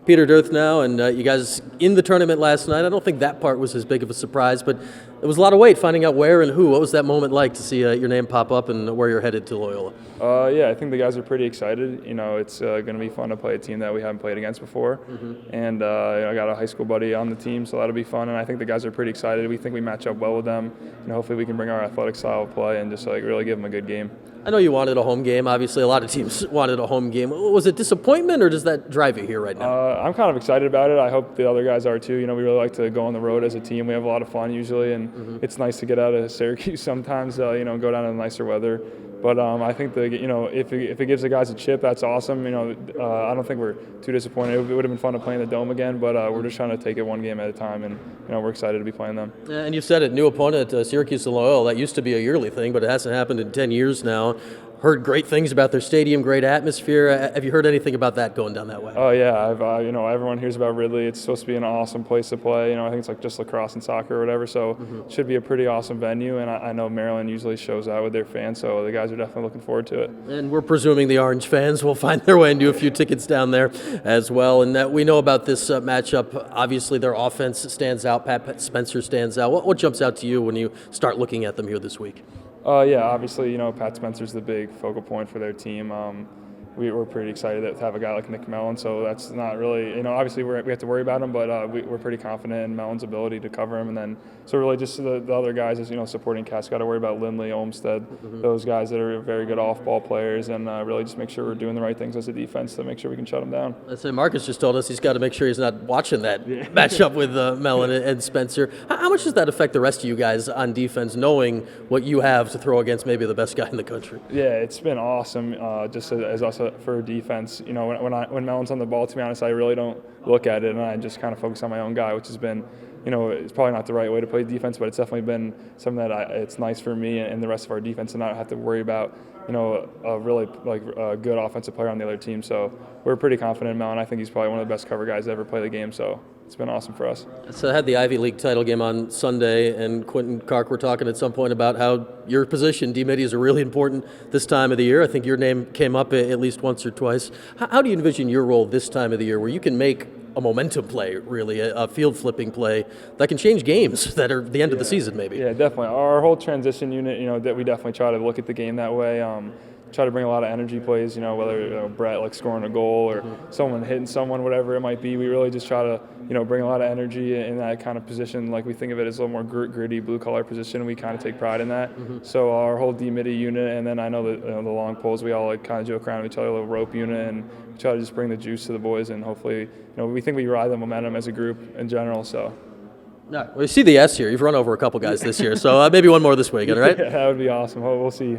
Peter Dearth now, and you guys in the tournament last night. I don't think that part was as big of a surprise, but it was a lot of weight finding out where and who. What was that moment like to see your name pop up and where you're headed to Loyola? Yeah, I think the guys are pretty excited. You know, it's going to be fun to play a team that we haven't played against before. And I got a high school buddy on the team, so that'll be fun. And I think the guys are pretty excited. We think we match up well with them. And hopefully we can bring our athletic style of play and just really give them a good game. I know you wanted a home game. Obviously, a lot of teams wanted a home game. Was it disappointment, or does that drive you here right now? I'm kind of excited about it. I hope the other guys are too. You know, we really like to go on the road as a team. We have a lot of fun usually, and it's nice to get out of Syracuse sometimes. Go down to the nicer weather. But I think if it gives the guys a chip, that's awesome. I don't think we're too disappointed. It would have been fun to play in the Dome again, but we're just trying to take it one game at a time, and we're excited to be playing them. And you said it, new opponent, Syracuse and Loyola. That used to be a yearly thing, but it hasn't happened in 10 years now. Heard great things about their stadium, great atmosphere. Have you heard anything about that going down that way? Oh yeah, everyone hears about Ridley. It's supposed to be an awesome place to play. I think it's like just lacrosse and soccer or whatever. So it should be a pretty awesome venue. And I know Maryland usually shows out with their fans, so the guys are definitely looking forward to it. And we're presuming the Orange fans will find their way into a few tickets down there as well. And we know about this matchup. Obviously, their offense stands out. Pat Spencer stands out. What jumps out to you when you start looking at them here this week? Yeah, obviously, Pat Spencer's the big focal point for their team. We're pretty excited to have a guy like Nick Mellon, so that's not really, obviously we have to worry about him, but we're pretty confident in Mellon's ability to cover him. And then, so really just the other guys is, supporting cast, got to worry about Lindley, Olmstead, those guys that are very good off-ball players, and really just make sure we're doing the right things as a defense to make sure we can shut them down. Let's say Marcus just told us he's got to make sure he's not watching that matchup with Mellon and Spencer. How much does that affect the rest of you guys on defense, knowing what you have to throw against maybe the best guy in the country? Yeah, it's been awesome just as us for defense. When Mellon's on the ball, to be honest, I really don't look at it, and I just kind of focus on my own guy, which has been, it's probably not the right way to play defense, but it's definitely been something that it's nice for me and the rest of our defense to not have to worry about, a really a good offensive player on the other team. So we're pretty confident in Mellon. I think he's probably one of the best cover guys to ever play the game. So it's been awesome for us. So I had the Ivy League title game on Sunday, and Quentin Kark were talking at some point about how your position, D-Midi, is really important this time of the year. I think your name came up at least once or twice. How do you envision your role this time of the year where you can make a momentum play, really, a field-flipping play that can change games that are the end of the season, maybe? Yeah, definitely. Our whole transition unit, that we definitely try to look at the game that way. Try to bring a lot of energy plays, whether Brett scoring a goal or someone hitting someone, whatever it might be. We really just try to, bring a lot of energy in that kind of position. Like we think of it as a little more gritty, blue-collar position. We kind of take pride in that. So our whole D-Midi unit, and then I know that the long poles, we all kind of joke around with each other, a little rope unit, and we try to just bring the juice to the boys. And hopefully, we think we ride the momentum as a group in general. So. No, well, you see the S here. You've run over a couple guys this year, so maybe one more this weekend, right? Yeah, that would be awesome. We'll see.